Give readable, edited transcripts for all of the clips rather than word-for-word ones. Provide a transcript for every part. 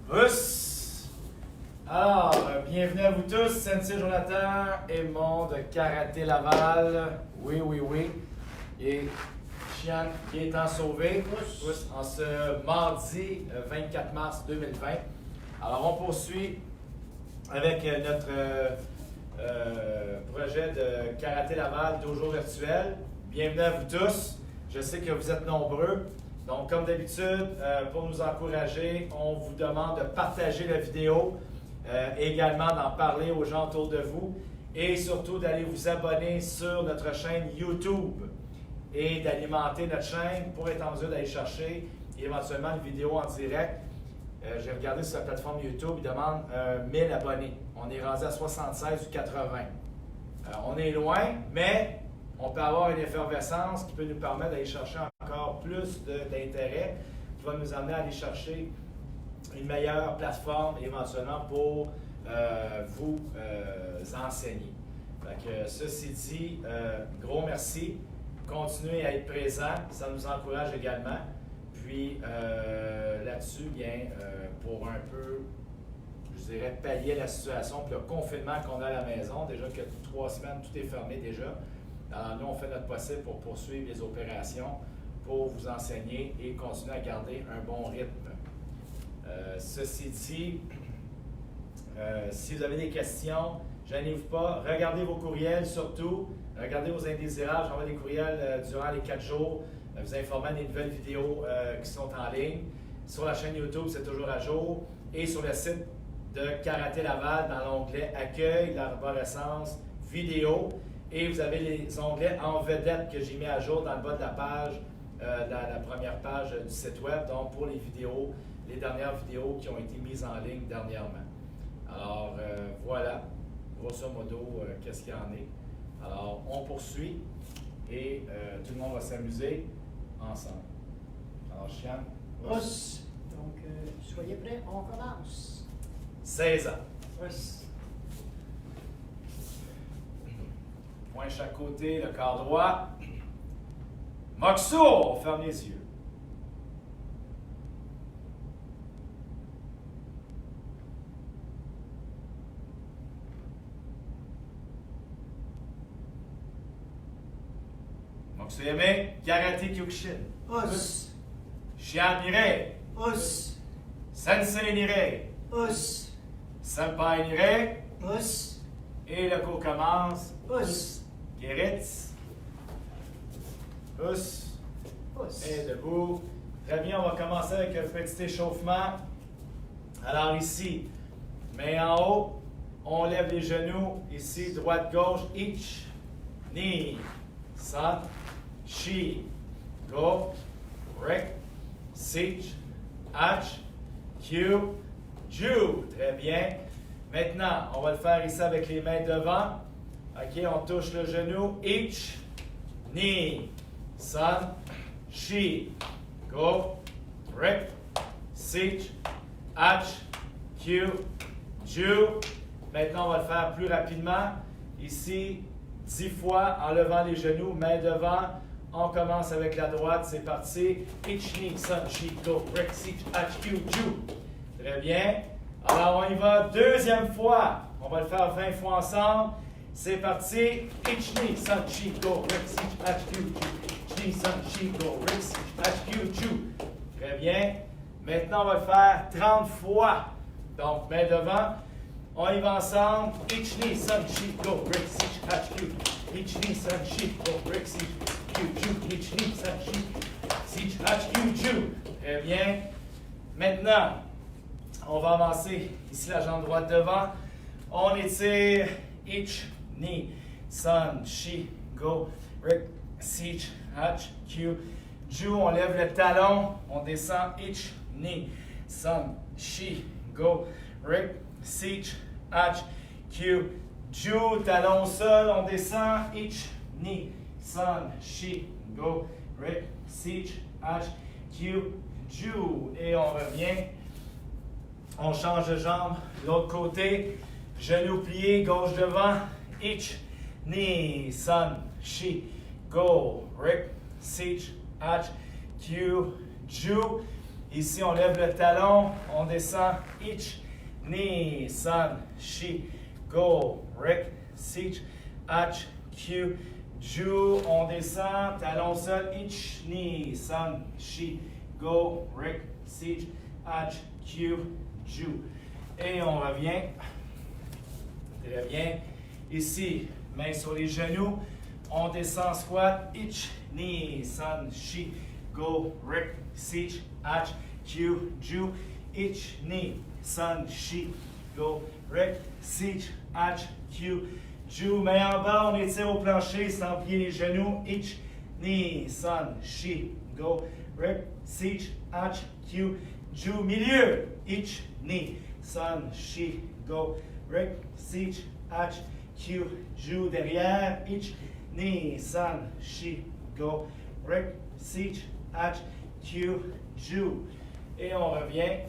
Russe! Alors, bienvenue à vous tous, Sensei Jonathan Aymon de Karaté Laval. Oui, oui, oui. Et Chian qui est en sauvé en ce mardi 24 mars 2020. Alors, on poursuit avec notre projet de Karaté Laval dojo virtuel. Bienvenue à vous tous. Je sais que vous êtes nombreux. Donc, comme d'habitude, pour nous encourager, on vous demande de partager la vidéo, également d'en parler aux gens autour de vous et surtout d'aller vous abonner sur notre chaîne YouTube et d'alimenter notre chaîne pour être en mesure d'aller chercher éventuellement une vidéo en direct. J'ai regardé sur la plateforme YouTube, il demande 1000 abonnés. On est rendu à 76 ou 80. On est loin, mais on peut avoir une effervescence qui peut nous permettre d'aller chercher encore plus d'intérêt, qui va nous amener à aller chercher une meilleure plateforme éventuellement pour vous enseigner. Donc, ceci dit, gros merci. Continuez à être présent, ça nous encourage également. Puis là-dessus, bien, pour un peu, je dirais, pallier la situation, puis le confinement qu'on a à la maison, déjà que 3 semaines, tout est fermé déjà. Alors, nous, on fait notre possible pour poursuivre les opérations, pour vous enseigner et continuer à garder un bon rythme. Ceci dit, si vous avez des questions, gênez-vous pas. Regardez vos courriels surtout. Regardez vos indésirables. J'envoie des courriels durant les 4 jours, vous informant des nouvelles vidéos qui sont en ligne. Sur la chaîne YouTube, c'est toujours à jour. Et sur le site de Karaté Laval, dans l'onglet Accueil, l'arborescence, vidéo. Et vous avez les onglets en vedette que j'ai mis à jour dans le bas de la page, la première page du site web, donc pour les vidéos, les dernières vidéos qui ont été mises en ligne dernièrement. Alors voilà, grosso modo, qu'est-ce qu'il y en est. Alors on poursuit et tout le monde va s'amuser ensemble. Alors Chian. Os. Donc soyez prêts, on commence. 16 ans. Os. Point chaque côté, le corps droit. Moxo, on ferme les yeux. Moxo Yame, Karaté Kyokushin. Os. Chian Nire. Os. Sensei Nire. Os. Senpai Nire. Os. Et le cours commence. Os. Geritz. Pousse. Os. Et debout. Très bien, on va commencer avec un petit échauffement. Alors ici, main en haut, on lève les genoux. Ici, droite-gauche, each, knee, san, shi, go, rek, sich, ach, kyu, ju. Très bien. Maintenant, on va le faire ici avec les mains devant. OK, on touche le genou. Each, knee, san, shi, go, rip, sich, ach, kyu, ju. Maintenant, on va le faire plus rapidement. Ici, 10 fois en levant les genoux, main devant. On commence avec la droite, c'est parti. Each, knee, san, shi, go, rip, sich, ach, kyu, ju. Très bien. Alors, on y va. Deuxième fois. On va le faire 20 fois ensemble. C'est parti. Each knee, san, shi, go, rip, sich, ach, kyu, ju. Each knee, san, shi, go, rip, sich, ach, kyu, ju. Très bien. Maintenant, on va le faire 30 fois. Donc, main devant. On y va ensemble. Each knee, san, shi, go, rip, sich, ach, kyu. Each knee, san, shi, go, rip, sich, kyu, ju. Each knee, san, shi, sich, ach, kyu, ju. Très bien. Maintenant, on va avancer ici la jambe droite devant. On étire each knee, san, shi, go, rip, sich, ach, kyu, ju. On lève le talon, on descend each knee, san, shi, go, rip, sich, ach, kyu, ju. Talon au sol, on descend each knee, san, shi, go, rip, sich, ach, kyu, ju. Et on revient. On change de jambe, l'autre côté, genou plié, gauche devant, each, knee, san, shi, go, rip, sich, ach, Q, Ju. Ici, on lève le talon, on descend, Ich, Ni, San, Shi, Go, Rick, Sich, Ach, Q, Ju. On descend, talon seul, Ich, Ni, San, Shi, Go, Rick, Sich, Ach, Q, Ju. Et on revient. Très bien. Ici, main sur les genoux. On descend squat. Ich, Ni, San, Shi, Go, Rick, Sich, Ach, Q, Ju. Ich, Ni, San, Shi, Go, Rick, Sich, Ach, Q, Ju. Main en bas, on étire au plancher sans plier les genoux. Ich, Ni, San, Shi, Go, Rick, Sich, Ach, Q, Ju. Milieu. Ich, Ni, San, Shi, Go, Rick, Sich, Ach, Q, Ju. Derrière. Ich, Ni, San, Shi, Go, Rick, Sich, Ach, Q, Ju. Et on revient.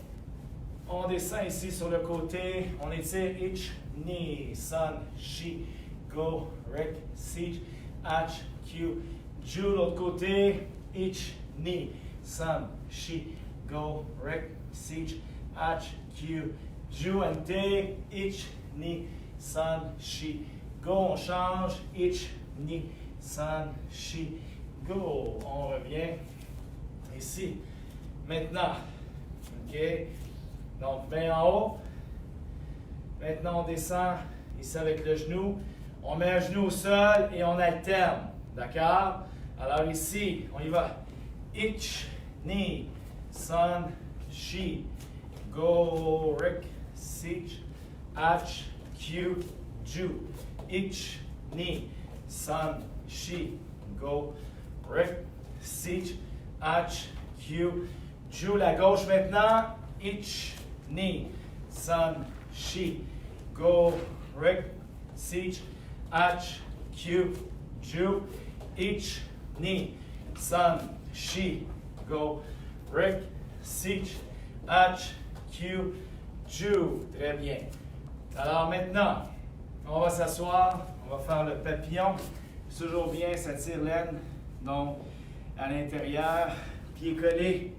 On descend ici sur le côté. On étire. Ich, Ni, San, Shi, Go, Rick, Sich, Ach, Q, Ju. L'autre côté. Ich, Ni, San, Shi, Go, Rick, Sich, Ach, Q, Ju. NT. Ich, Ni, San, Shi, Go. On change. Ich, Ni, San, Shi, Go. On revient ici. Maintenant, OK? Donc, main en haut. Maintenant, on descend ici avec le genou. On met un genou au sol et on alterne. D'accord? Alors ici, on y va. Ich, Ni, San, Shi, Go, Rick, Sich, Ach, Q, Ju. Ich, Ni, San, Shi, Go, Rick, Sich, Ach, Q, Ju. La gauche maintenant. Ich, Ni, San, Shi, Go, Rick, Sich, Ach, Q, Ju. Ich, Ni, San, Shi, Go, Rick, Sich, Ach, Q, Ju. Très bien. Alors maintenant, on va s'asseoir, on va faire le papillon. C'est toujours bien, ça tire l'aine, donc à l'intérieur, pieds collés.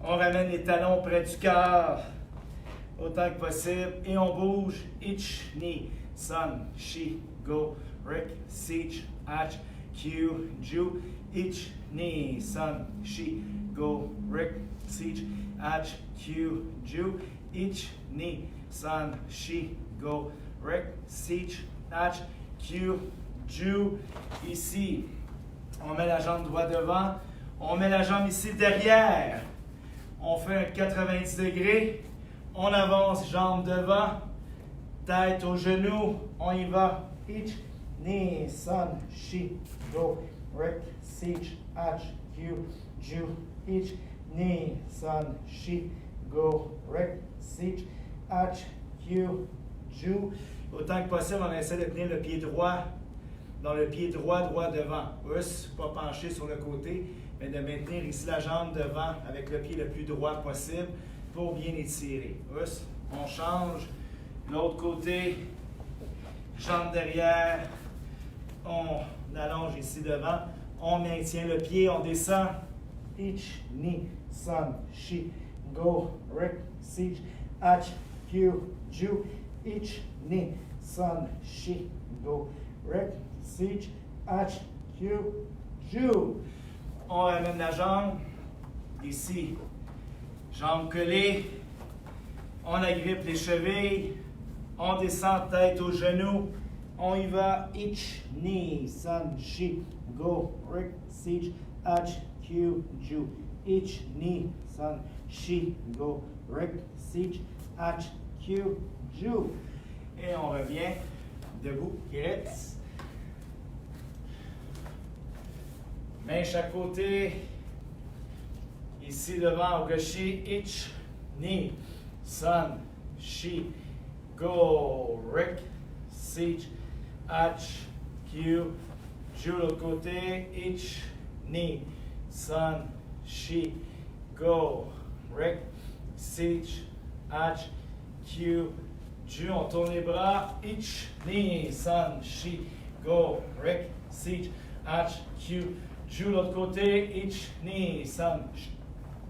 On ramène les talons près du cœur, autant que possible, et on bouge. Ich, Ni, San, Shi, Go, Rick, Sich, Ach, Q, Ju. Ich, Ni, San, Shi, Go, Rick, Sich, Ach, Q, Ju. Ich, Ni, San, Shi, Go, Rick, Sich, Ach, Q, Ju. Ici, on met la jambe droite devant. On met la jambe ici derrière. On fait un 90 degrés. On avance, jambe devant. Tête aux genoux. On y va. Ich, Ni, San, Shi, Go, Rick, Sich, Ach, Q, Ju. Ich, Ni, San, Shi, Go, Rick, Sich, Ach, Q, Ju. Autant que possible, on essaie de tenir le pied droit dans le pied droit devant. Pas penché sur le côté, mais de maintenir ici la jambe devant avec le pied le plus droit possible pour bien étirer. On change. L'autre côté, jambe derrière. On allonge ici devant. On maintient le pied, on descend. Ich, Ni, San, Shi, Go, Rick, Sich, Ach, Q, Ju. Ich, Ni, San, Shi, Go, Rick, Sich, Ach, Q, Ju. On ramène la jambe ici. Jambe collée. On agrippe les chevilles. On descend tête aux genoux. On y va. Ich, Ni, San, Shi, Go, Rick, Sich, Ach, Q, Ju. Ich, Ni, San, Shi, Go, Rick, Sich, Ach, Q, Ju. Et on revient debout. Kiritz. Main chaque côté. Ici devant au gaucher. Ich, Ni, San, Shi, Go, Rick, Sich, Ach, Q, Ju. L'autre côté. Ich, Ni, San, Shi, Go, Rick, Sich, Ach, Q, Ju. On tourne les bras. Ich, Ni, San, Shi, Go, Rick, Sich, Ach, Q, joue l'autre côté, ich, ni, son,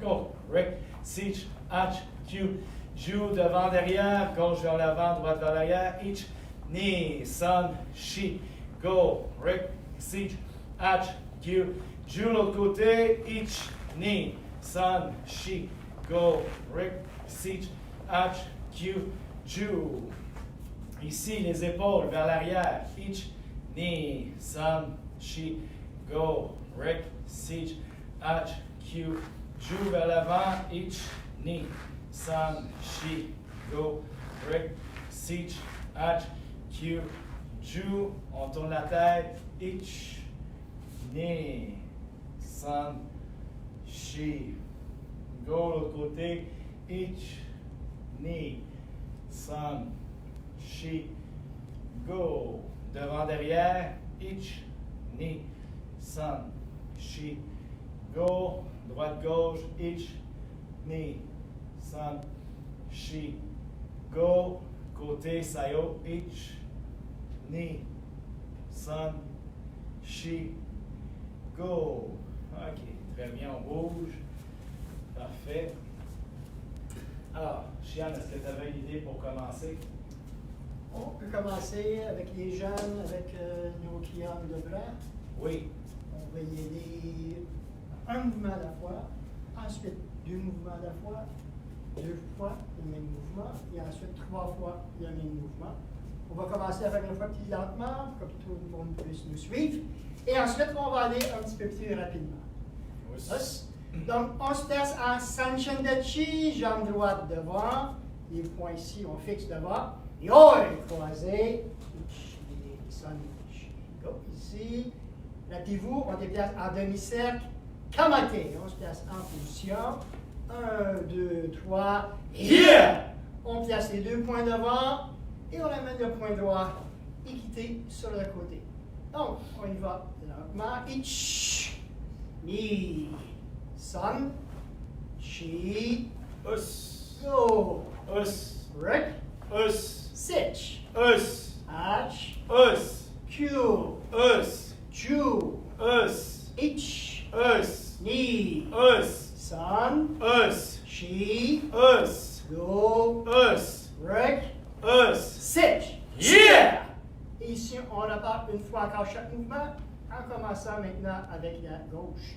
go, Rick, sich, ach, Q, joue devant, derrière, gauche vers l'avant, droite vers l'arrière, ich, ni, son, she, go, Rick, sich, ach, Q, joue l'autre côté, ich, ni, son, she, go, Rick, sich, ach, Q, joue. Ici, les épaules vers l'arrière, ich, ni, son, she, go, Rick, sich, ach, Q, joue vers l'avant, ich, ni, son, she, go, Rick, sich, ach, Q, joue, on tourne la tête, ich, ni, son, she, go, l'autre côté, ich, ni, son, she, go, devant, derrière, ich, ni, son, she, go, droite, gauche, ich, ni, son, she, go, côté, sayo, ich, ni, son, she, go. Ok, très bien, on bouge. Parfait. Alors, Chian, est-ce que tu avais une idée pour commencer? On peut commencer avec les jeunes, avec nos clients de bras. Oui. On va y aller un mouvement à la fois, ensuite 2 mouvements à la fois, 2 fois le même mouvement, et ensuite 3 fois le même mouvement. On va commencer à faire une fois plus lentement, pour que tout le monde puisse nous suivre. Et ensuite, on va aller un petit peu plus rapidement. Oui. Donc, on se place en Sanshandachi, jambe droite devant, les poings ici, on fixe devant. Et croisé, go, ici. Rappelez-vous, on déplace en demi-cercle, kamate. On se place en position. 1, 2, 3, Yeah! On place les 2 points devant et on amène le point droit équité sur le côté. Donc, on y va lentement. Ich, ni, son, she, Us, go, us, Rick, us, sich, us, ach, us, Q, us, Ju, us, ich, us, ni, us, son, us, she, us, go, us, Rick, us. sich. Yeah! Et ici, on repart une fois encore chaque mouvement, en commençant maintenant avec la gauche.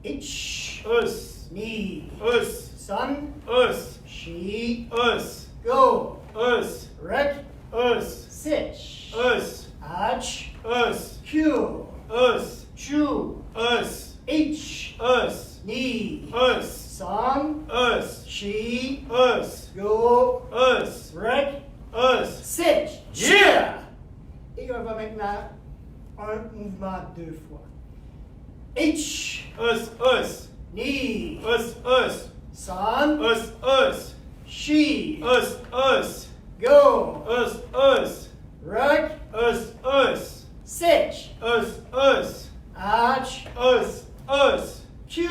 Ich, Us, ni, us, son, us, she, us, go, us, Rick, us, sich, us, ach, us, Q, us, Ju, us, ich, us, ni, us, son, us, she, us, go, us, Rick, us. sich. Yeah! Et on va maintenant un mouvement 2 fois. Ich, Us, us, ni, us, us, son, us, us, she, us, us, go, us, us, Rick, us, us, sich, us, us, ach, us, us, Q,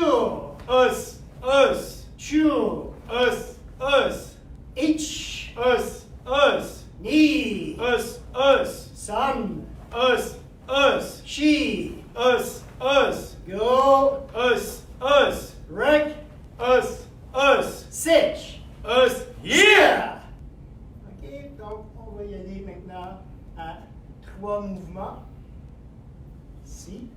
us, us, Chu, us, us, ich, us, us, ni, us, us, son, us, us, she, us, us, go, us, us, Rick, us, us, sich. us, yeah! OK, donc on va y aller maintenant à 3 mouvements. Ici.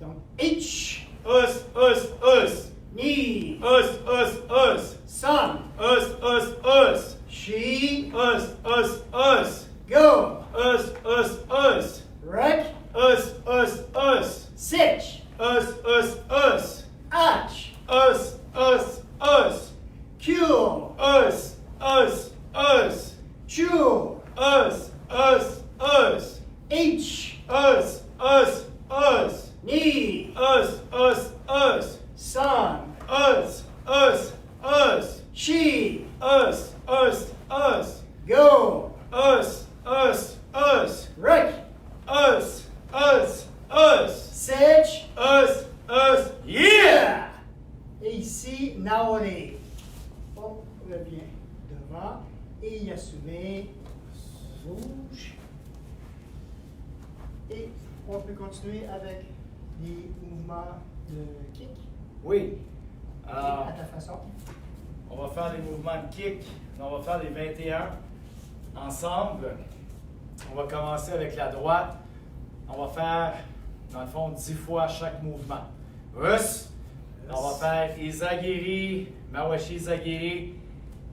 Donc, ich, Us, us, us, ni, us, us, us, son, us, us, us, she, us, us, us, go, us, us, us, Rick, us, us, us, sich, us, us, us, ach, us, us, us, Q, us, us, us, Chu, us, us, us, H, us, us, us, ni, us, us, us, son, us, us, us, she, us, us, us, go, us, us, us, Rick, us, us, us, sich, us, yeah! Et ici, naore. On revient devant et y assumer rouge. Et on peut continuer avec les mouvements de kick Oui. Alors, à ta façon. on va faire les mouvements de kick. On va faire les 21 ensemble. On va commencer avec la droite. On va faire, dans le fond, 10 fois chaque mouvement. Us. On va faire Izagiri, Mawashi Izagiri,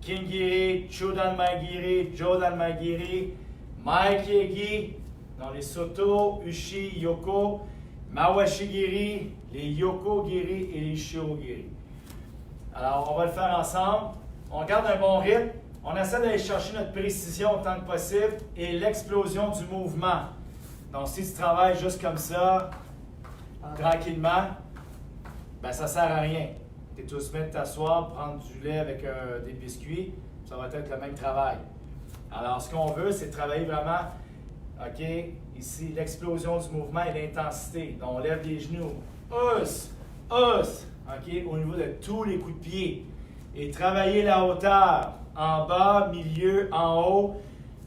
Kingiri, Chodan Magiri, Jodan Magiri, Maikegi, dans les Soto, Ushi, Yoko, Mawashigiri, les Yoko-giri et les Shiro-giri. Alors, on va le faire ensemble. On garde un bon rythme. On essaie d'aller chercher notre précision autant que possible et l'explosion du mouvement. Donc, si tu travailles juste comme ça, tranquillement, ben ça ne sert à rien. Tu es tout se mettre t'asseoir, prendre du lait avec des biscuits, ça va être le même travail. Alors, ce qu'on veut, c'est travailler vraiment, OK, ici, l'explosion du mouvement et l'intensité. Donc, on lève les genoux, OK, au niveau de tous les coups de pied. Et travailler la hauteur, en bas, milieu, en haut,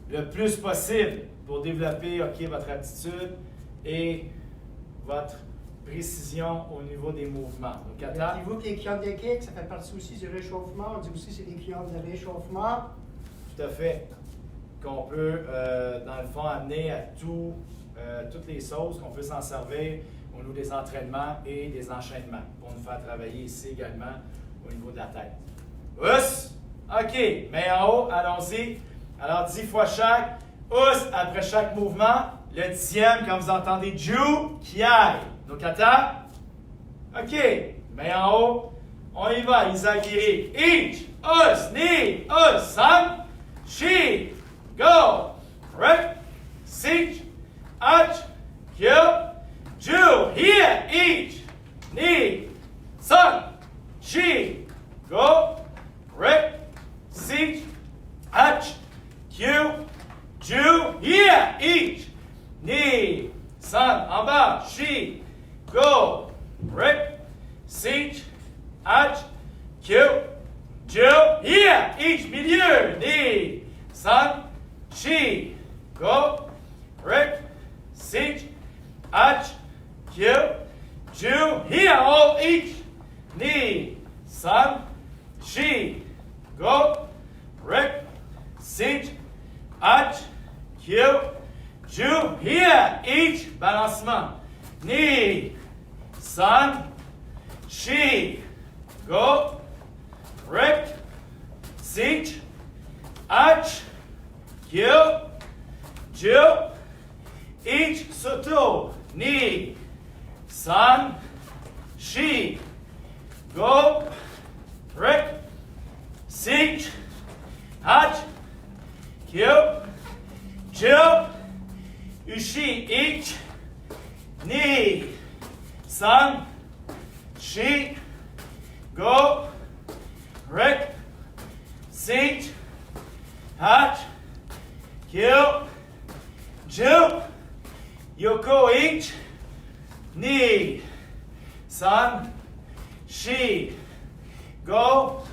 le plus possible pour développer, OK, votre aptitude et votre précision au niveau des mouvements. Donc, rappelez-vous que les kions de kick, ça fait partie aussi du réchauffement. On dit aussi que c'est des kions de réchauffement. Tout à fait. Qu'on peut, dans le fond, amener à toutes les sauces, qu'on peut s'en servir au niveau des entraînements et des enchaînements pour nous faire travailler ici également au niveau de la tête. Us! OK. Main en haut, allons-y. Alors, 10 fois chaque. Us après chaque mouvement. Le 10e, quand vous entendez Ju, qui aille. Donc, kata. OK. Main en haut. On y va. Izagiri. Ich. Us. Ni. Us. San. Shi. Go. Rek. Sich. Ach. Kyo. Ju. Here. Ich. Ni. San. Shi. Go. Rek. Sich. Ach. Kyo. Ju. Here. Ich. Ni. San. En bas. Shi. Go. Rek. Sich. Ach. Kyo. Ju. Here. Ich. Milieu. Ni. San. Shi. Go. Rek. Sich. Ach. Kyo. Ju. Here. All. Ich. Ni. San. Shi. Go. Rek. Sich. Ach. Kyo. Ju. Here. Ich. Balancement. Ni. San. Shi. Go. Rek. Sich. Ach. Kyo. Ju. Ich. Soto. Ni. San. Shi. Go. Rek. Sich. Ach. Kyo. Ju. Ushi. Ich. Ni. San. Shi. Go. Rek. Sich. Ach. Kyo. Ju. Yoko. Ich. Ni. San. Shi. Go.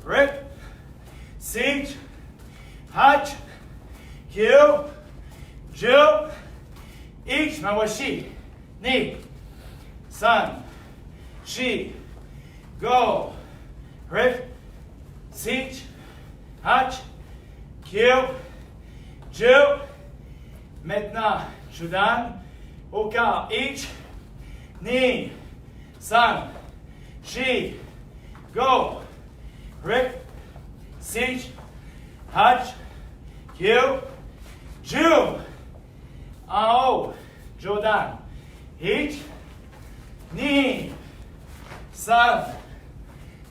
Rek. Sich. Ach. Kyo. Ju. Ich. Mawashi. Ni. San. Shi. Go. Rek. Sich. Ach. Kyo. Ju. Maintenant, Judan. Au quart. Ich. Ni. San. Shi. Go. Rek. Sich. Ach. Kyo. Ju. En haut. Jodan. Ich. Ni. San.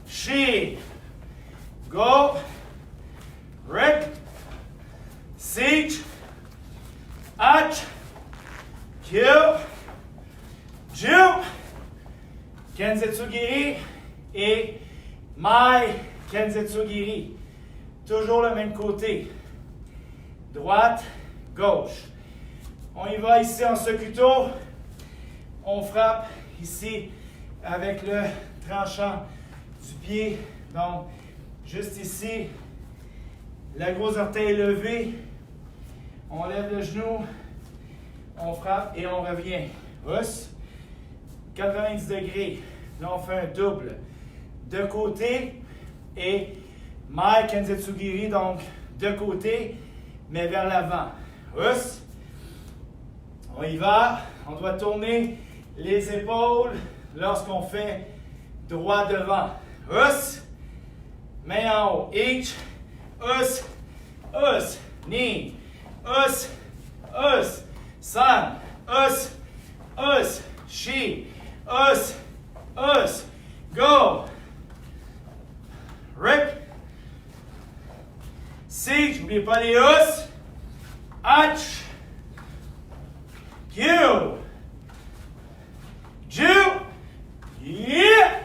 Shi. Go. Rek. Sich. Ach. Kyo. Ju. Kenzetsu-giri et Mai Kenzetsu-giri. Toujours le même côté. Droite, gauche. On y va ici en Sokuto. On frappe ici avec le tranchant du pied. Donc, juste ici, le gros orteil levé. On lève le genou. On frappe et on revient. Us. 90 degrés. Là, on fait un double. De côté et Mai Kenzetsugiri, donc de côté, mais vers l'avant. Us. On y va. On doit tourner les épaules lorsqu'on fait droit devant. Us. Main en haut. Each. Us. Us. Knee. Us. Us. San. Us. Us. She. Us. Us. Go. Rick. Si. N'oubliez pas les us. H. Q. Ju. Yeah.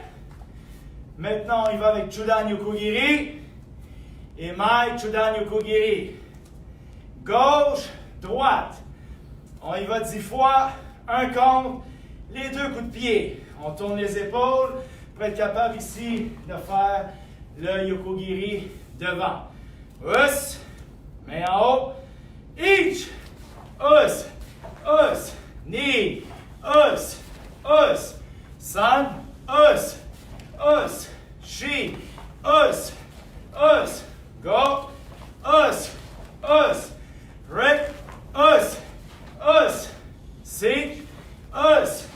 Maintenant, on y va avec Chudan Yukogiri et Mai Chudan Yukogiri. Gauche, droite. On y va 10 fois, un compte, les deux coups de pied. On tourne les épaules pour être capable ici de faire le Yukogiri devant. Us, main en haut. Each, us, us, knee, us, us, san, us, us, she, us, us, go, us, Rick, us, seek, us,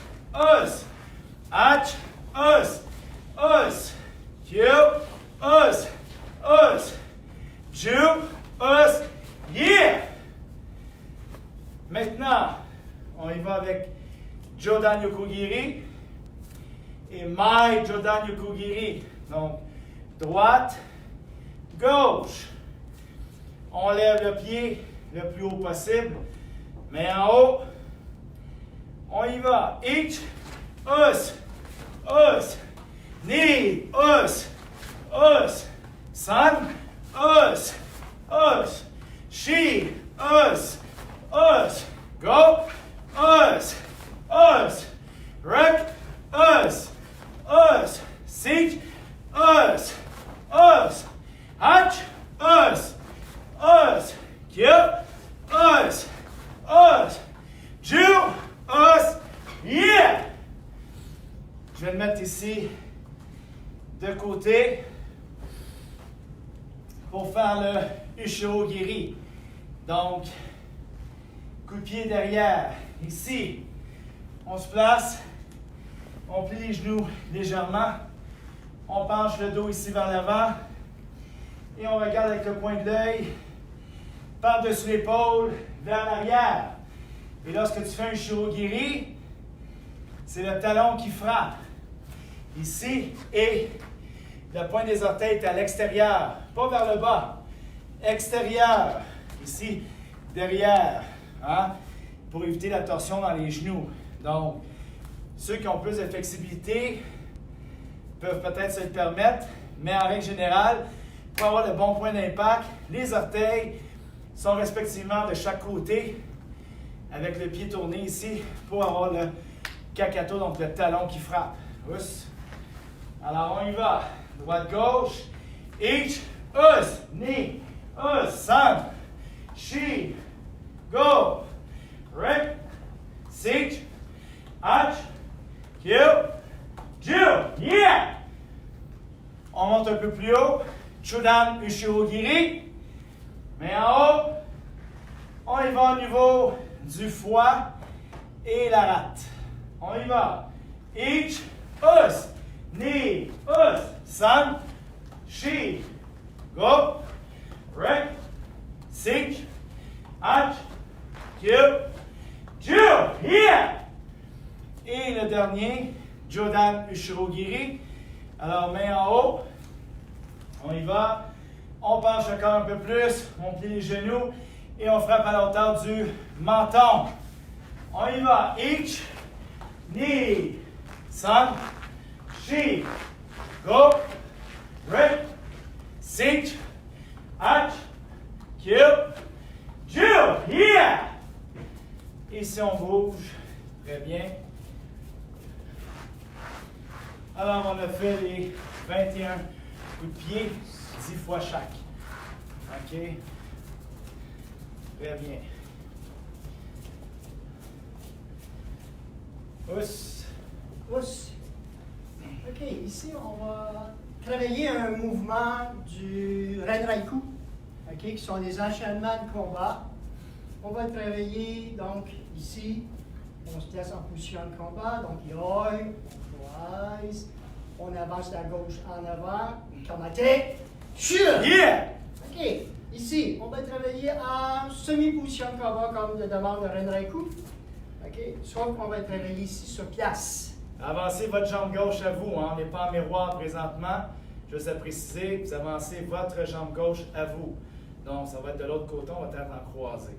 H, us, Q, us, Ju, us, yeah! Maintenant, on y va avec Jodan Yukogiri et Mai Jodan Yukogiri. Donc, droite, gauche. On lève le pied le plus haut possible. Mais en haut, on y va. Each, us, knee, us, san, us, she, us, go, us, wreck, us, seek, us, hatch, us, kill, us, Jew, us, yeah! Je vais le mettre ici de côté pour faire le Ushiro-giri. Donc, coup de pied derrière. Ici, on se place, on plie les genoux légèrement, on penche le dos ici vers l'avant et on regarde avec le coin de l'œil par-dessus l'épaule vers l'arrière. Et lorsque tu fais un Ushiro-giri, c'est le talon qui frappe. Ici, et le point des orteils est à l'extérieur, pas vers le bas. Extérieur, ici, derrière, hein, pour éviter la torsion dans les genoux. Donc, ceux qui ont plus de flexibilité peuvent peut-être se le permettre, mais en règle générale, pour avoir le bon point d'impact, les orteils sont respectivement de chaque côté, avec le pied tourné ici, pour avoir le kakato, donc le talon qui frappe. Us. Alors, on y va. Droite-gauche. Each, us, knee, us, san, she, go, rip, seek, hatch, kill, Jill, yeah! On monte un peu plus haut. Chudan Ushiro-giri. Mais en haut, on y va au niveau du foie et la rate. On y va. Each, us, knee, us, san, she, go, rec, seek, hatch, kill, Jill, yeah! Et le dernier, Jodan Ushiro-giri. Alors, main en haut. On y va. On penche le corps un peu plus. On plie les genoux. Et on frappe à la hauteur du menton. On y va. Each, knee, san, she, go, rip, seek, hatch, kill, Jill, yeah! Et si on bouge, très bien. Alors, on a fait les 21 coups de pied, 10 fois chaque. OK? Très bien. Pousse. Pousse. OK, ici, on va travailler un mouvement du Renraiku, OK, qui sont des enchaînements de combat. On va travailler, donc, ici, on se place en position de combat, donc yoi, on rise, on avance la gauche en avant, kamate, shur! Yeah! OK, ici, on va travailler en semi-position de combat comme le demande le Renraiku. OK, sauf qu'on va travailler ici sur place. Avancez votre jambe gauche à vous, hein. On n'est pas en miroir présentement. Juste à préciser, vous avancez votre jambe gauche à vous. Donc, ça va être de l'autre côté, on va être en croisé.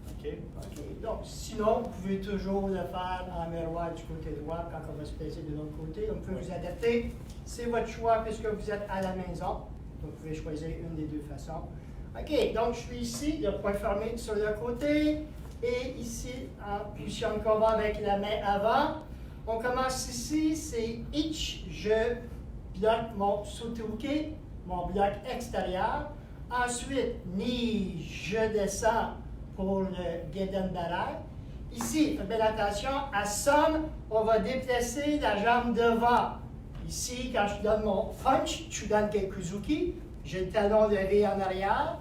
OK? OK, donc sinon, vous pouvez toujours le faire en miroir du côté droit quand on va se placer de l'autre côté. Donc, vous pouvez vous adapter. C'est votre choix puisque vous êtes à la maison. Donc, vous pouvez choisir une des deux façons. OK, donc je suis ici, le point fermé sur le côté. Et ici, en position de combat avec la main avant. On commence ici, c'est ich, je bloque mon sotuke, mon bloc extérieur. Ensuite, ni, je descends pour le Geden Barai. Ici, faites bien attention, à somme, on va déplacer la jambe devant. Ici, quand je donne mon punch, je donne Geikuzuki, j'ai le talon levé en arrière.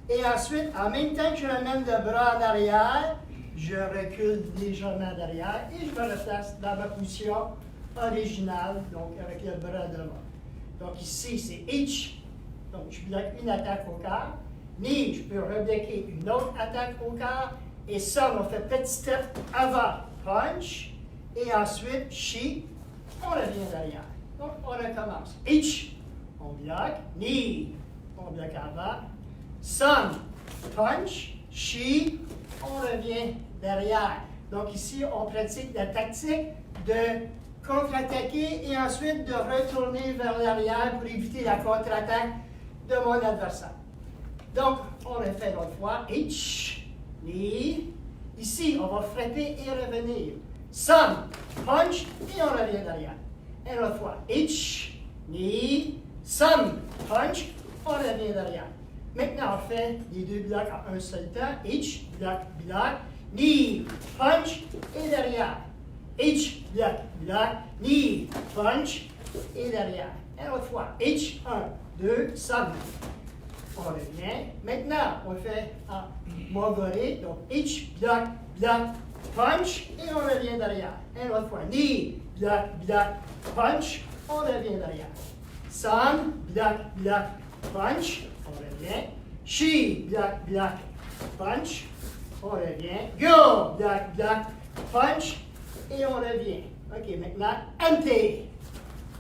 Et ensuite, en même temps que je ramène le bras en arrière, je recule légèrement derrière et je me replace dans ma position originale, donc avec le bras devant. Donc ici, c'est ich, donc je bloque une attaque au cœur. Ni, je peux rebloquer une autre attaque au cœur. Et ça, on fait petit step avant, punch. Et ensuite, shi, on revient derrière. Donc, on recommence. Ich, on bloque. Ni, on bloque avant. Sun, punch. Shi, on revient derrière. Donc ici, on pratique la tactique de contre-attaquer et ensuite de retourner vers l'arrière pour éviter la contre-attaque de mon adversaire. Donc, on le fait l'autre fois. Ich, ni. Ici, on va frapper et revenir. Sun, punch, et on revient derrière. Et l'autre fois. Ich, ni. Sun, punch, on revient derrière. Maintenant, on fait les deux blocs en un seul temps. Ich, bloc, bloc. Ni, punch, et derrière. Ich, bloc, bloc. Ni, punch, et derrière. Et l'autre fois. Ich, 1, 2, sun. On revient. Maintenant, on le fait en mogoré. Donc, ich, bloc, bloc, punch, et on revient derrière. Et l'autre fois. Ni, bloc, bloc, punch, on revient derrière. Sun, bloc, bloc, punch. On revient. Shi, bloc, bloc, punch. On revient. Go, bloc, bloc, punch. Et on revient. OK, maintenant, ante.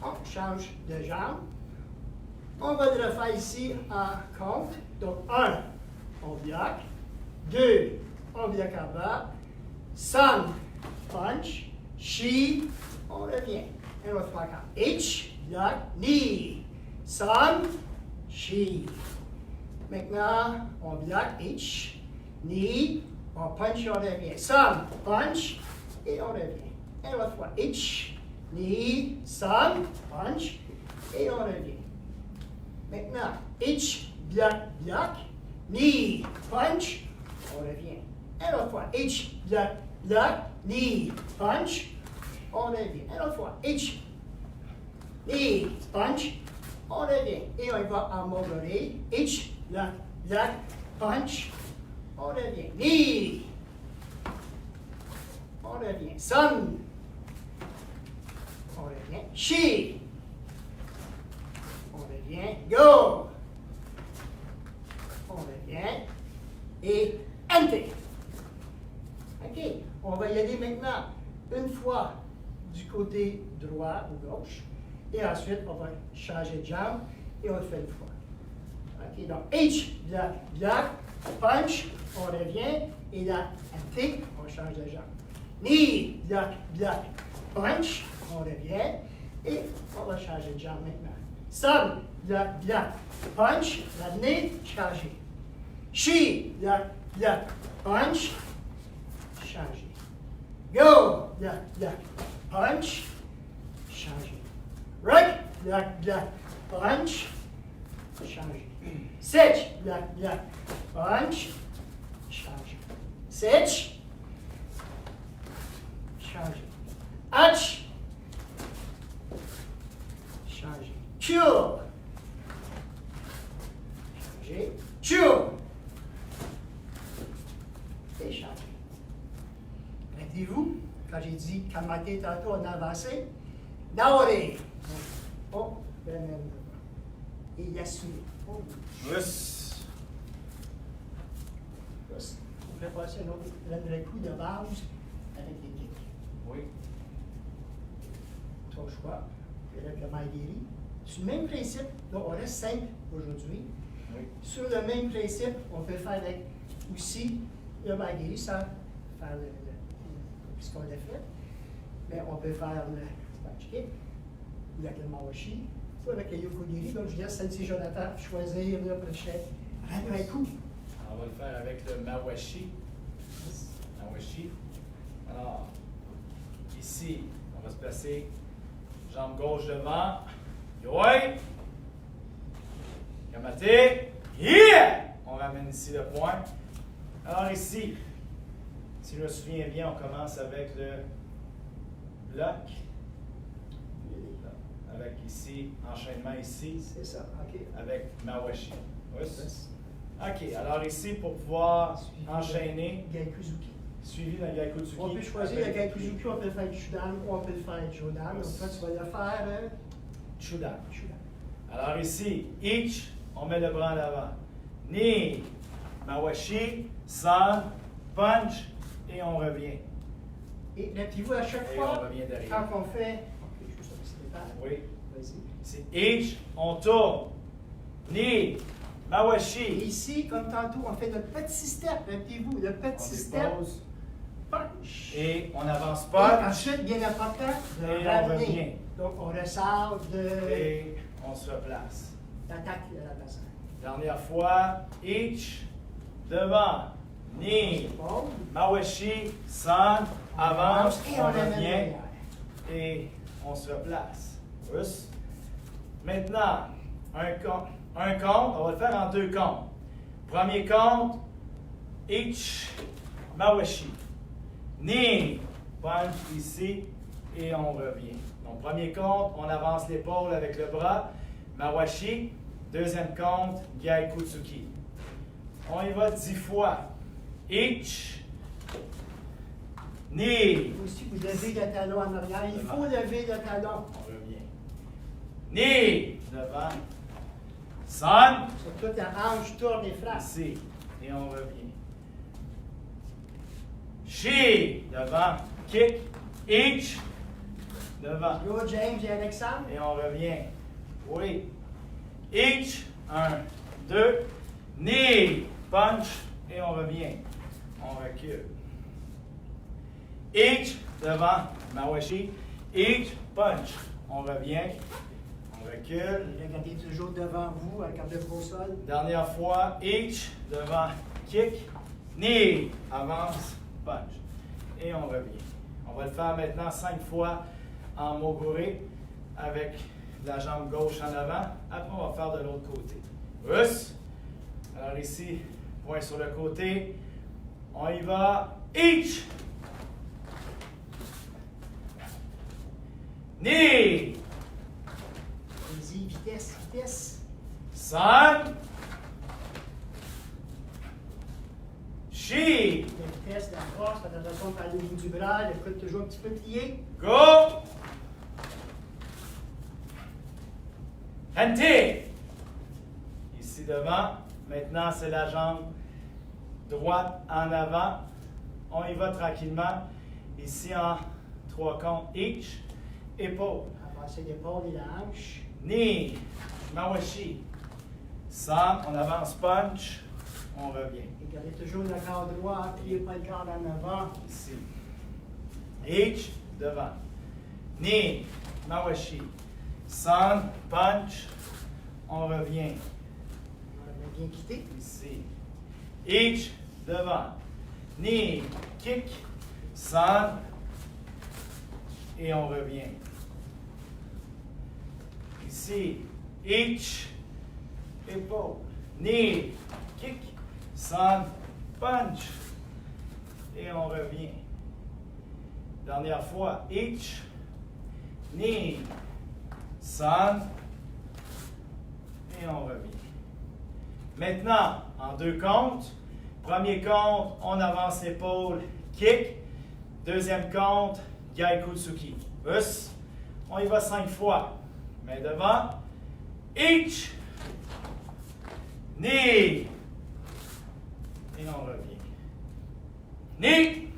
On change de jambe. On va le refaire ici en compte. Donc, 1, on bloque. 2, on bloque en bas. Sun, punch. Shi, on revient. Et on va faire encore. H, bloc. Ni. Sun, Shi. Maintenant, on bloque H, ni, on punch, on revient. Sun, punch, et on revient. Et l'autre fois, H, ni, sun, punch, et on revient. Maintenant, H, bloc, bloc, ni, punch, on revient. Et l'autre fois, H, bloc, bloc, ni, punch, on revient. Et l'autre fois, H, ni, punch, on revient. Et on va en mogoré. H, bloc, bloc, punch, on revient. Ni, on revient. Sun, on revient. Shi, on revient. Go, on revient. Et ante. OK, on va y aller maintenant une fois du côté droit ou gauche. Et ensuite, on va changer de jambe et on le fait une fois. OK, donc H, bloc, bloc, punch, on revient. Et là, ante, on change de jambe. Ni, bloc, bloc, punch, on revient. Et on va changer de jambe maintenant. Sun, bloc, bloc, punch, l'amener, changer. Shi, bloc, bloc, punch, changer. Go, bloc, bloc, punch, changer. Right, bloc, bloc, punch, changer. Sitch, bloc, bloc, punch, changer. Sitch, changer. Hatch. Changer. Cure. Changer. Cure. Et changer. Rappelez-vous, quand j'ai dit calmater tantôt, on a avancé. Daoré. Oh, ben, et il a suivi. Oh. Yes. On fait passer un autre coup de base avec les kicks. Oui. Ton choix. Et avec le maïdiri. Sur le même principe, donc on reste simple aujourd'hui. Oui. Sur le même principe, on peut faire avec aussi le maïdiri sans faire ce qu'on a fait. Mais on peut faire le sponge kick, ou avec le mawashi, ou avec le yokodiri. Donc je laisse Sensei Jonathan choisir le prochain. Un coup. On va le faire avec le mawashi. Mawashi. Alors, ici, on va se placer jambe gauche devant. Yoi. Yamate. Yeah! On ramène ici le point. Alors ici, si je me souviens bien, on commence avec le bloc. Avec ici, enchaînement ici. C'est ça, OK. Avec mawashi. Oui. OK, alors ici, pour pouvoir enchaîner, Gaikuzuki. suivi d'un Gaikuzuki. On peut choisir le Gaikuzuki, on peut le faire Chudan ou on peut le faire Jodan. Donc toi, tu vas le faire Chudan. Chudan. Alors ici, each, on met le bras en avant. Ni, mawashi, san, punch, et on revient. Et rappelez-vous, à chaque Et fois, on revient derrière. quand on fait. Ok, je vais juste détail. Oui. Vas-y. C'est each, on tourne. Ni, Et mawashi. ici, comme tantôt, on fait notre petit step. Rappelez-vous, le On petit step. dépose. Punch. Et on n'avance Et pas. ensuite, bien important, de Et on ramener. revient. Donc, on ressort de Et on se replace. l'attaque de l'adversaire. Dernière fois, each, devant, ni, Bon. mawashi, san, avance, Et on on ramène revient derrière. et on se replace. Russe. Maintenant, un compte, on va le faire en 2 comptes. Premier compte, each, mawashi, ni, punch ici et on revient. Donc, premier compte, on avance l'épaule avec le bras, mawashi. Deuxième compte, Gaikutsuki. On y va 10 fois. Each, ni, Aussi, vous levez le talon en arrière. Il faut lever le talon. on revient. Ni, devant. San, Sur toute la hanche, tourne et frappe. ici, et on revient. Shi, devant. Kick, each, devant. Yo, James et Alexandre. Et on revient. Oui. Each, 1, 2, knee, punch, et on revient. On recule. Each, devant, mawashi. Each, punch. On revient. On recule. Regardez toujours devant vous, avec le gros sol. Dernière fois. Each, devant, kick. Knee, avance, punch. Et on revient. On va le faire maintenant 5 fois en moguri avec la jambe gauche en avant. Après, on va faire de l'autre côté. Russe. Alors ici, point sur le côté. On y va. Each. Knee. Vas-y, vitesse, vitesse. San. Shi. La vitesse, la force, faites attention par le bout du bras, le coude toujours un petit peu plié. Go. Hente. Ici devant. Maintenant, c'est la jambe droite en avant. On y va tranquillement. Ici en 3 comptes. Each. Épaule. Avancer l'épaule et la hanche. Knee. Mawashi. San. On avance. Punch. On revient. Et gardez toujours le corps droit, pliez pas le corps en avant. Ici. Each. Devant. Knee. Mawashi. San. Punch. On revient. On a bien quitté. Ici. Each, devant. Knee, kick, san. Et on revient. Ici. Each, épaule. Knee, kick, san, punch. Et on revient. Dernière fois. Each. Knee. Sun. Et on revient. Maintenant, en 2 comptes. Premier compte, on avance l'épaule, kick. Deuxième compte, Gaikutsuki. Us. On y va 5 fois. Main devant. Each. Knee. Et on revient. Knee.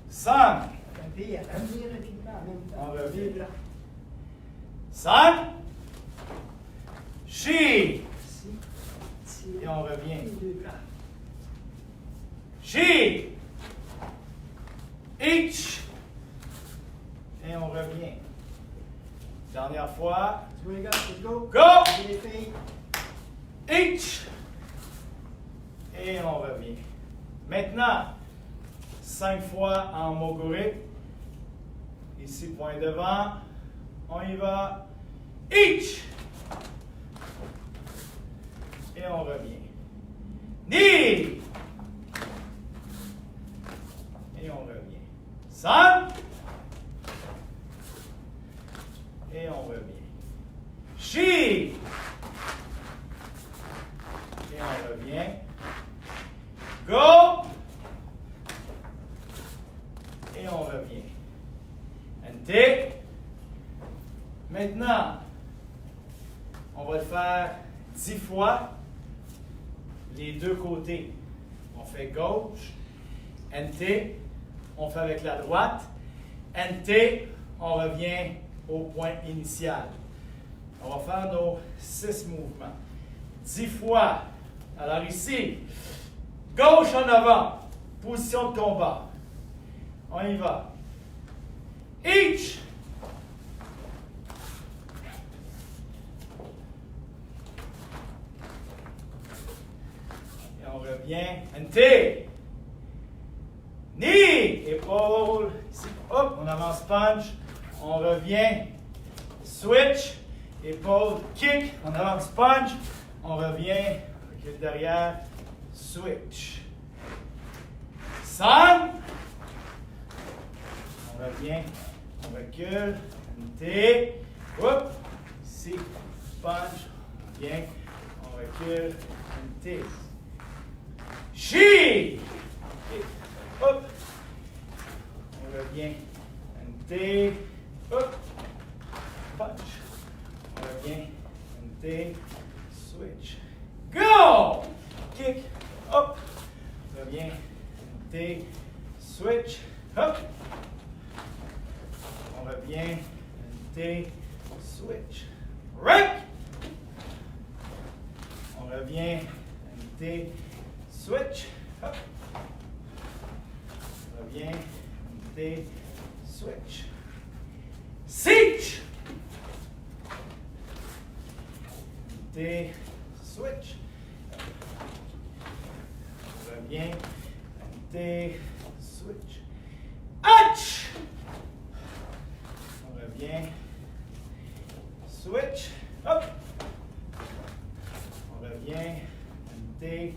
Sun. Tapez rapidement en même temps. On revient. 2 bras. Sun. She. Ici. Ici. Et on revient. Et 2 bras. She. Each. Et on revient. Dernière fois. Tu vois les gars, let's go. Go. Et les filles. Each. Et on revient. Maintenant, 5 fois en moguri. Ici, point devant. On y va. Each. Et on revient. Knee. Et on revient. Sun. Et on revient. She. Et on revient. Go. Et on revient. And take. Maintenant, on va le faire 10 fois les 2 côtés. On fait gauche, NT, on fait avec la droite, NT, on revient au point initial. On va faire nos 6 mouvements. 10 fois. Alors ici, gauche en avant, position de combat. On y va. Each. Et on revient. NT. Knee. Épaule. Ici. Hop, on avance punch. On revient. Switch. Épaule. Kick. On avance punch. On revient. Recule derrière. Switch. Sun. On revient. On recule. NT. Hop. Ici. Punch. On revient. On recule. NT. She. Hop. On revient. NT. Hop. Punch. On revient. NT. Switch. Go. Kick. Hop. On revient. NT. Switch. Hop. On revient. NT. Switch. Rec. On revient. NT. Switch. Hop. On revient. NT. Switch. Siege. NT. Switch. On revient. NT. Switch. Hatch. On revient. Switch. Hop. On revient. NT.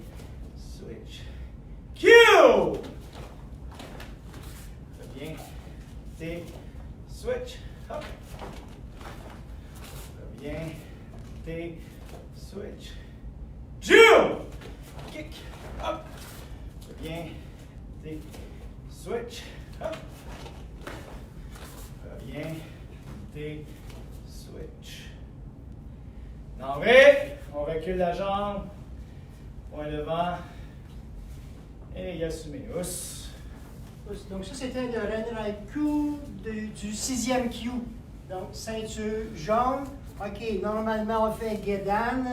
Switch. Q. Revient. T. Switch. Hop. Revient. T. Switch. Jew. Kick. Hop. Revient. T. Switch. Hop. Revient. T. Switch. Enlevé. On recule la jambe. Point devant. Et Yasumi. Us. Donc ça, c'était le Renraiku du 6e Q. Donc, ceinture jaune. OK, normalement, on fait Gedan,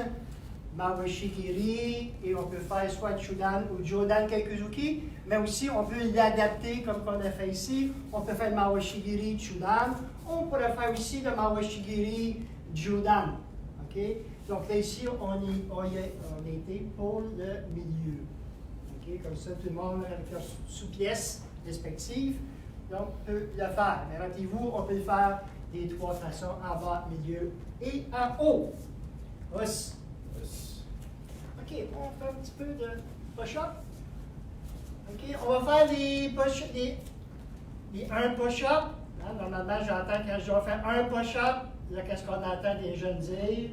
Marushigiri, et on peut faire soit Chudan ou Jodan Kaikuzuki, mais aussi, on peut l'adapter comme on a fait ici. On peut faire le Marushigiri Chudan. On pourrait faire aussi le Marushigiri Jodan. OK? Donc là, ici, on était pour le milieu. OK? Comme ça, tout le monde avec leur souplesse respective. Donc, peut le faire. Mais rappelez-vous, on peut le faire des 3 façons, en bas, milieu et en haut. Os. OK, on fait un petit peu de push-up. OK, on va faire des push-up. Et un push-up, hein, normalement, j'entends quand je dois faire un push-up, là, qu'est-ce qu'on entend des jeunes dire?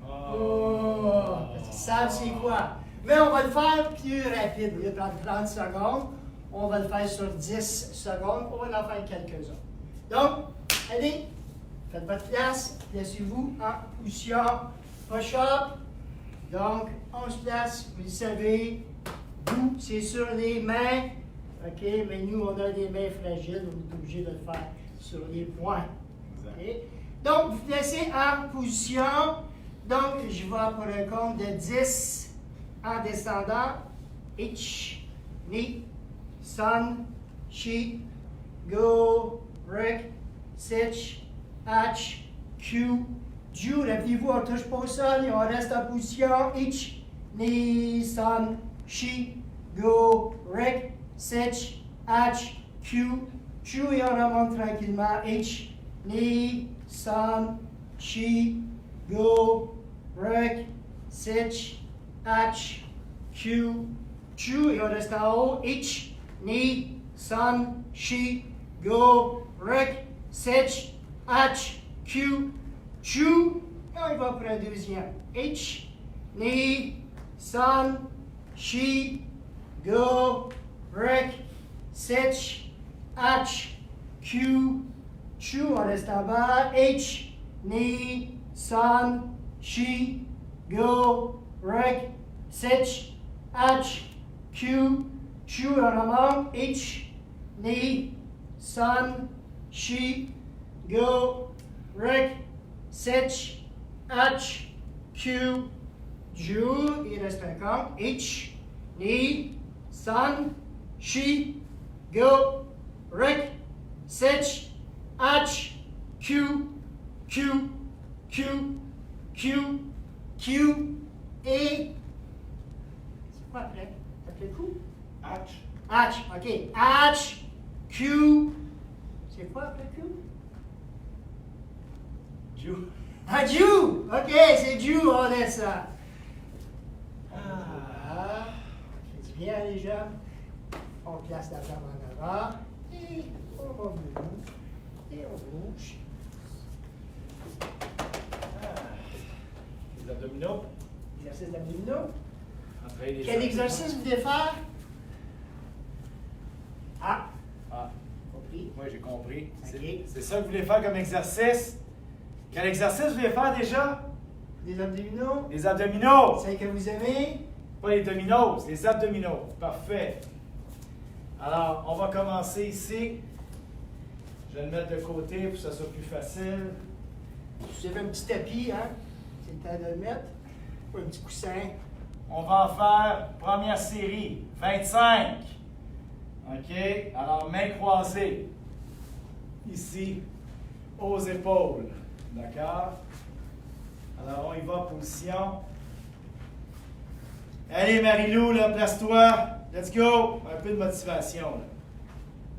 Oh! Parce qu'ils savent c'est quoi. Mais on va le faire plus rapide. Au lieu de prendre 30 secondes, on va le faire sur 10 secondes. On va en faire quelques-uns. Donc, allez, faites votre place. Placez-vous en position push-up. Donc, on se place, vous le savez. Vous, c'est sur les mains. OK? Mais nous, on a des mains fragiles. On est obligé de le faire sur les poings. OK? Donc, vous placez en position. Donc, je vais pour un compte de 10 en descendant. Ich, ni, son, she, go, rick, sich, ach, q, ju. Rappelez-vous, on ne touche pas au sol et on reste en position. Ich, ni, son, she, go, rick, sich, ach, q, ju. Et on remonte tranquillement. Ich, ni, son, she, go, rick, sich, ach, q, ju. Et on reste en haut. Ich, ni, son, she, go, rick, sich, ach, q, ju. Et on y va pour un deuxième. Ich, ni, son, she, go, rick, sich, ach, q, ju. On reste en bas. Ich, ni, son, she, go, rick, sich, ach, q, ju. On remonte. Ich, ni, son, she, go, rick, sich, ach, q, ju. Il reste un compte. Ich, ni, son, she, go, rick, sich, ach, q, q, q, q, q, et... C'est quoi après? Après le coup? Hatch. H, OK. H, Q. C'est quoi après Q? Ju. Ah, Ju! OK, c'est Ju, on laisse ça. Voilà. Fait du bien, les jeunes. On place la jambe en avant. Et on va venir. Et on bouge. Les abdominaux. Exercice d'abdominaux. Entraîner les Quel abdos. exercice vous voulez faire? Ah, Ah, compris. moi j'ai compris. Ok. C'est ça que vous voulez faire comme exercice. Quel exercice vous voulez faire déjà? Les abdominaux. Les abdominaux. Celle que vous aimez. Pas les dominos, les abdominaux. Parfait. Alors, on va commencer ici. Je vais le mettre de côté pour que ça soit plus facile. Vous avez un petit tapis, hein? C'est le temps de le mettre. Ou un petit coussin. On va en faire première série, 25. OK? Alors, mains croisées. Ici, aux épaules. D'accord? Alors, on y va, position. Allez, Marie-Lou, là, place-toi. Let's go! Un peu de motivation,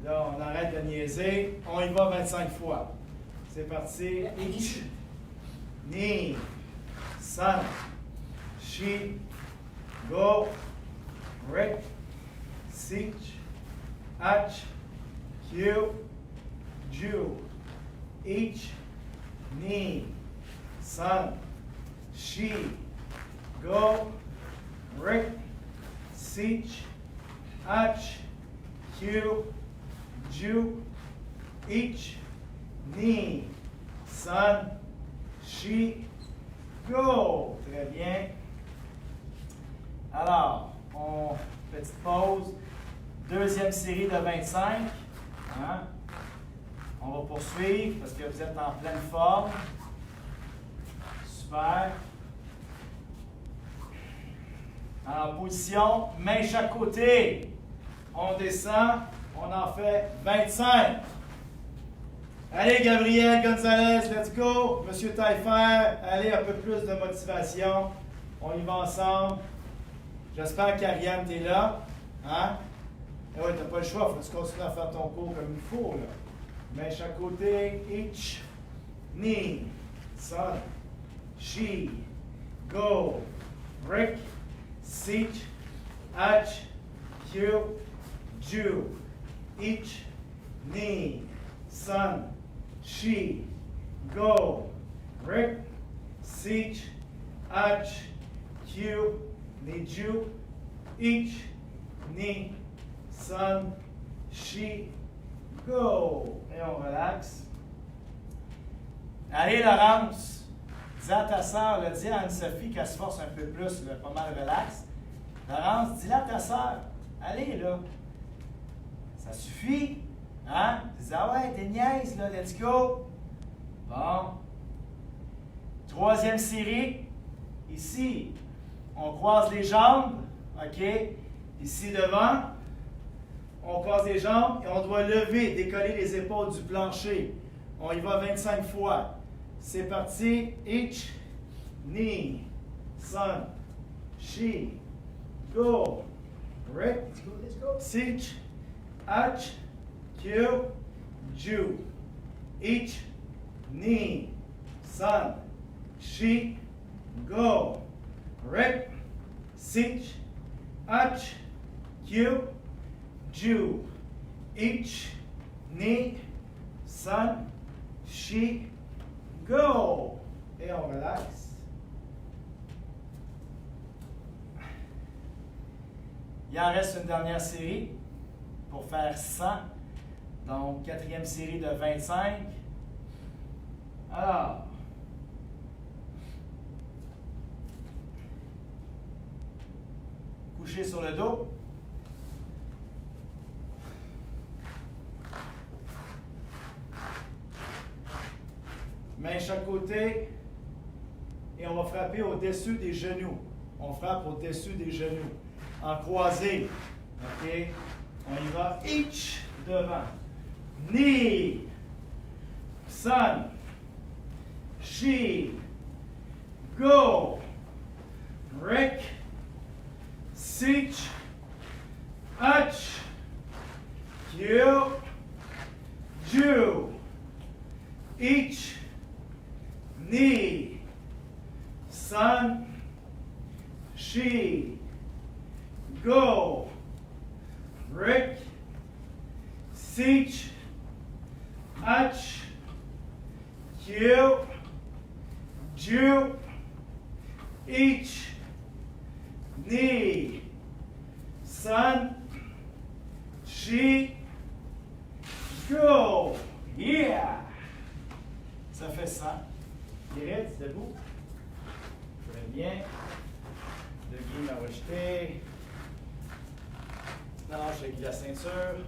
là. Là, on arrête de niaiser. On y va 25 fois. C'est parti. Ich, ni, son, she, go, rick, sich, ach, q, ju. Ich, ni, son, she, go, rick, sich, ach, q, ju. Ich, ni, son, she, go. Très bien. Alors, petite pause. Deuxième série de 25. Hein? On va poursuivre parce que vous êtes en pleine forme. Super. En position, main chaque côté. On descend, on en fait 25. Allez, Gabriel Gonzalez, let's go. Monsieur Taillefer, allez, un peu plus de motivation. On y va ensemble. J'espère qu'Ariane, t'es là. Hein? Eh oui, t'as pas le choix, il faut que tu continues à faire ton cours comme il faut. Là. Main chaque côté. Ich, ni, son, she, go, rick, sich, ach, q, ju. Ich, Ni, San, Shi, Go, Rick, Sich, Ach, Q, Ni, Ju, Ich, Ni, San, Shi, Go. Et on relaxe. Allez, Laurence, dis à ta soeur, dis à Anne-Sophie qu'elle se force un peu plus, là, pas mal relax. Laurence, dis-la à ta soeur. Allez, là. Ça suffit. Hein? Dis, ah ouais, t'es niaise, là, let's go. Bon. Troisième série. Ici, on croise les jambes. OK? Ici devant, on croise les jambes et on doit lever, décoller les épaules du plancher. On y va 25 fois. C'est parti. Ich, Ni, San, Shi, Go, Rick, Let's go. Sich, Ach, Q, Ju. Ich, Ni, San, Shi, Go, Rick, Sich, Ach, Q, Ju. Ich, Ni, San, Shi, Go. Et on relaxe. Il en reste une dernière série pour faire 100. Donc, quatrième série de 25. Alors, couché sur le dos. Main chaque côté. Et on va frapper au-dessus des genoux. On frappe au-dessus des genoux. En croisé. OK? On y va. Ich devant. Ni. San. Shi. Go. Rick. Sich. Ach. Q. Ju. Ich. Ni. San. Shi. Go. Rick. Sich. Ach. Q. Ju. Ich. Ni. San. Shi. Go. Yeah! Ça fait ça. Guérite, debout. Très bien. Le guide à rejeter. Lâche avec la ceinture.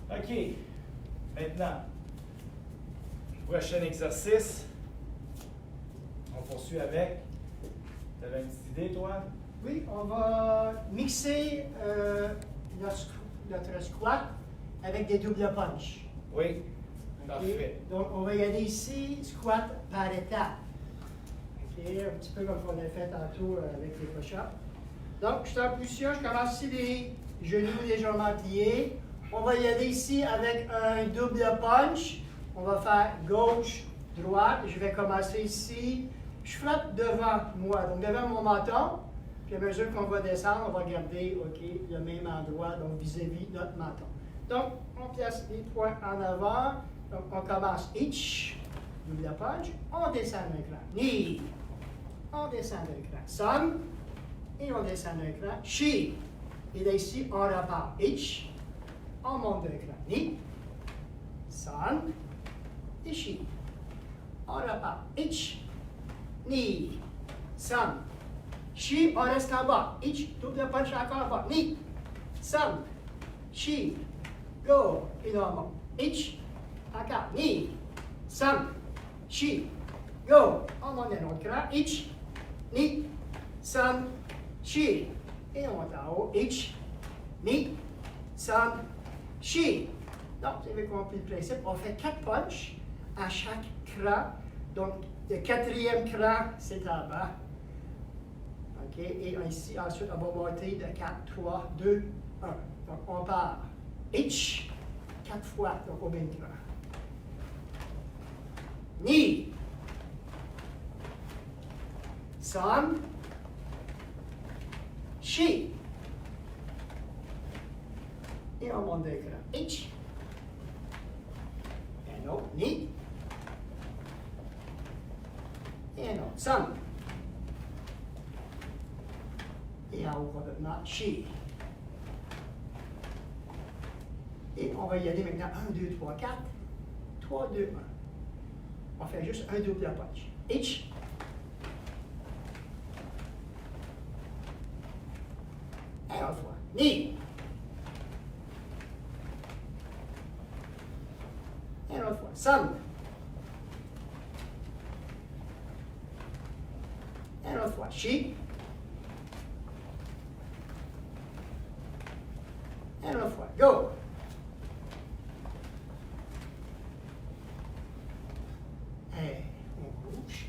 OK. Maintenant, prochain exercice. On poursuit avec. Tu avais une petite idée, toi? Oui, on va mixer notre squat avec des double punch. Oui. OK? Parfait. Donc, on va y aller ici, squat par étapes. OK? Un petit peu comme on a fait tantôt avec les push-ups. Donc, je suis en position, je commence ici les genoux légèrement pliés. On va y aller ici avec un double punch. On va faire gauche, droite. Je vais commencer ici. Je frappe devant moi, donc devant mon menton. Puis à mesure qu'on va descendre, on va garder le même endroit, donc vis-à-vis notre menton. Donc, on place les poings en avant. Donc, on commence each, double punch. On descend d'un cran. Ni. On descend d'un cran. San. Et on descend d'un cran. Shi. Et là, ici, on repart. Each. On monte d'un cran. Ni. San. Et Shi. On repart. Each. Ni. San. Shi. On reste en bas. Each. Double punch encore en bas. Ni. San. Shi. Go. Et là, on monte. Each. Encore. Ni. San. Shi. Go. On monte d'un autre cran. Each. Ni. San. Shi. Et on monte en haut. Each. Ni. San. Shi. Donc, vous avez compris le principe. On fait 4 punches à chaque cran. Donc, le quatrième cran, c'est en bas. OK? Et ici, ensuite, on va monter de 4, 3, 2, 1. Donc, on part. Each. 4 fois, donc au même cran. Ni. San. Shi. Et on monte d'un cran. Each. Et un autre. Sam. Et en haut, complètement. She. Et on va y aller maintenant. 1, 2, 3, 4. 3, 2, 1. On fait juste un double punch. H. Et une autre fois. Knee. Et une autre fois. Sam. Et une autre fois. She. Et une autre fois. Go. Et on bouge.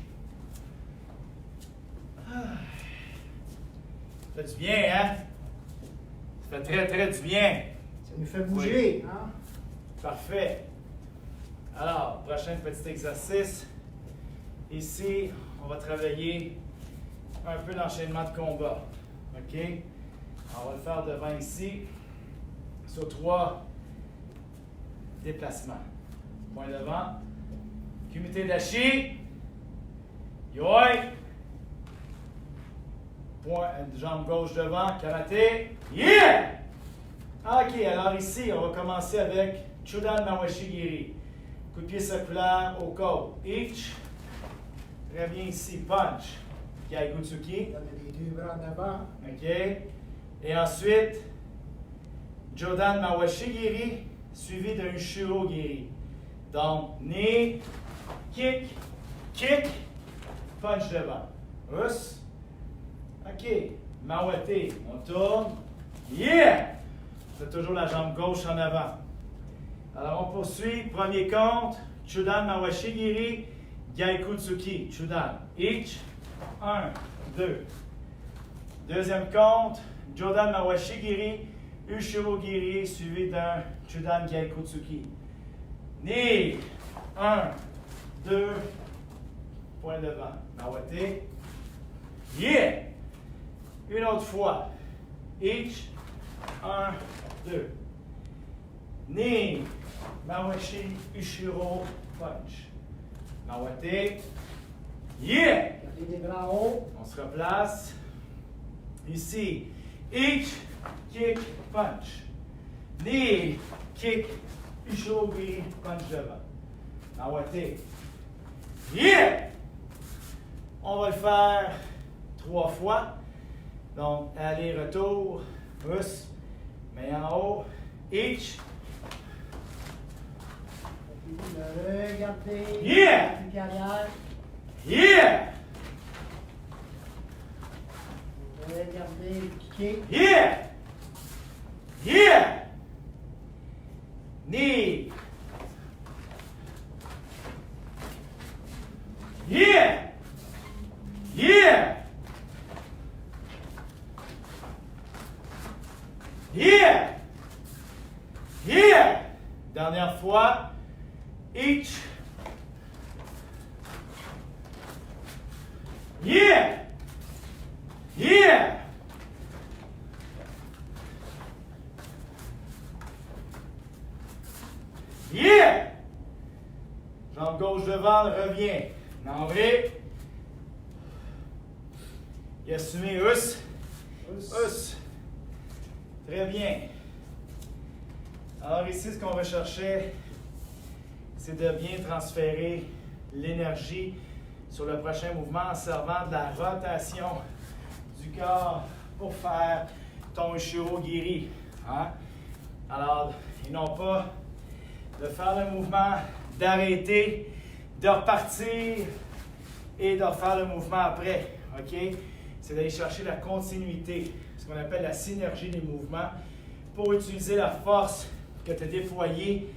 Ça fait du bien, hein? Ça fait très, très du bien. Ça nous fait bouger, hein? Parfait. Alors, prochain petit exercice. Ici, on va travailler un peu l'enchaînement de combat. OK? On va le faire devant ici, sur 3 déplacements. Point devant. Kumite dashi. Yoi. Point, jambe gauche devant. Karaté. Yeah! OK, alors ici, on va commencer avec Chudan Mawashi Giri. Coup de pied circulaire au côte. Each. Très bien ici. Punch. Gaigutsuki. On a les deux bras en avant. OK. Et ensuite, Jodan Mawashi Giri, suivi d'un Ushiro Giri. Donc, knee, kick, kick, punch devant. Us. OK. Mawate. On tourne. Yeah! C'est toujours la jambe gauche en avant. Alors, on poursuit. Premier compte. Chudan Mawashi Giri, Gaikutsuki. Chudan. Each. 1, 2. Deuxième compte. Jodan Mawashi Giri, Ushiro Giri, suivi d'un Chudan Gaikutsuki. Knee. 1, 2. Point devant. Mawate. Yeah! Une autre fois. Each. 1, 2. Knee. Mawashi, Ushiro, punch. Mawate. Yeah! Gardez les bras en haut. On se replace. Ici. Each, kick, punch. Knee, kick, Ushiro Giri, punch devant. Mawate. Yeah! On va le faire 3 fois. Donc, aller-retour. Us. Main en haut. Each. Regardez. Yeah! Puis arrière. Yeah! Regardez. Kick. Yeah! Yeah! Knee. Yeah! Yeah! Yeah! Yeah! Dernière fois. Each. Yeah! Yeah! Yeah! Jambe gauche devant, revient. Nambré. Yasumi, us. Us. Très bien. Alors ici, ce qu'on va chercher, c'est de bien transférer l'énergie sur le prochain mouvement en servant de la rotation du corps pour faire ton Ushiro Giri. Hein? Alors, et non pas de faire le mouvement, d'arrêter, de repartir et de refaire le mouvement après. OK? C'est d'aller chercher la continuité, ce qu'on appelle la synergie des mouvements, pour utiliser la force que tu as déployée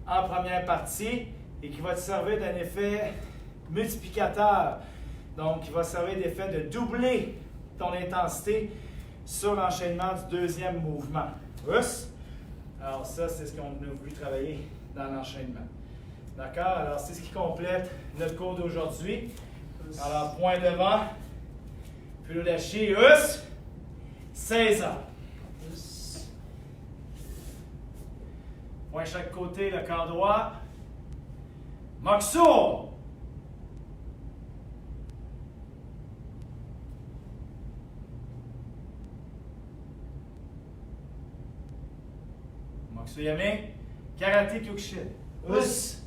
en première partie et qui va te servir d'un effet multiplicateur. Donc, qui va servir d'effet de doubler ton intensité sur l'enchaînement du deuxième mouvement. Us. Alors ça, c'est ce qu'on a voulu travailler dans l'enchaînement. D'accord? Alors, c'est ce qui complète notre cours d'aujourd'hui. Alors, point devant. Puis le lâcher. Us. 16 ans. Point chaque côté, le corps droit. Moxo. Suyame, Karaté Kyokushin. Us.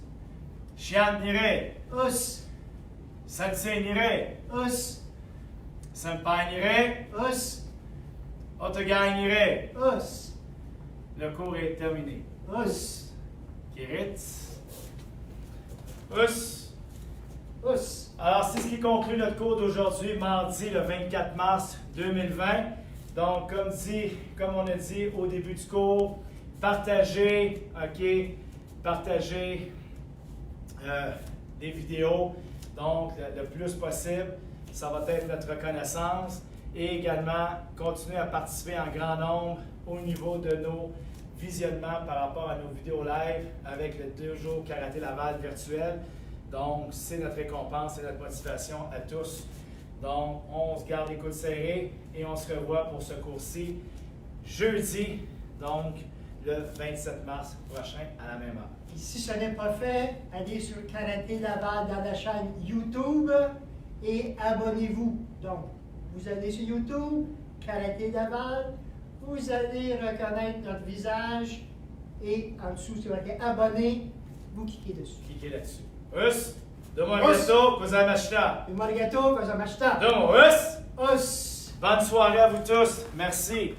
Shian Nire. Us. Sensei Nire. Us. Senpai Nire. Us. Otogai Nire. Us. Le cours est terminé. Us. Kiritz. Us. Us. Alors, c'est ce qui conclut notre cours d'aujourd'hui, mardi le 24 mars 2020. Donc, comme on a dit au début du cours, partagez, partagez des vidéos, donc le plus possible. Ça va être notre reconnaissance. Et également, continuez à participer en grand nombre au niveau de nos visionnements par rapport à nos vidéos live avec le 2 jours Karaté Laval virtuel. Donc, c'est notre récompense, c'est notre motivation à tous. Donc, on se garde les coudes serrés et on se revoit pour ce cours-ci jeudi, donc le 27 mars prochain à la même heure. Et si ce n'est pas fait, allez sur Karaté Laval dans la chaîne YouTube et abonnez-vous. Donc, vous allez sur YouTube, Karaté Laval, vous allez reconnaître notre visage et en dessous, si vous êtes abonné, vous cliquez dessus. Cliquez là-dessus. Us, domo arigato gozaimashita. Et Marigato, Kazamashita. Domo us. Os. Bonne soirée à vous tous. Merci.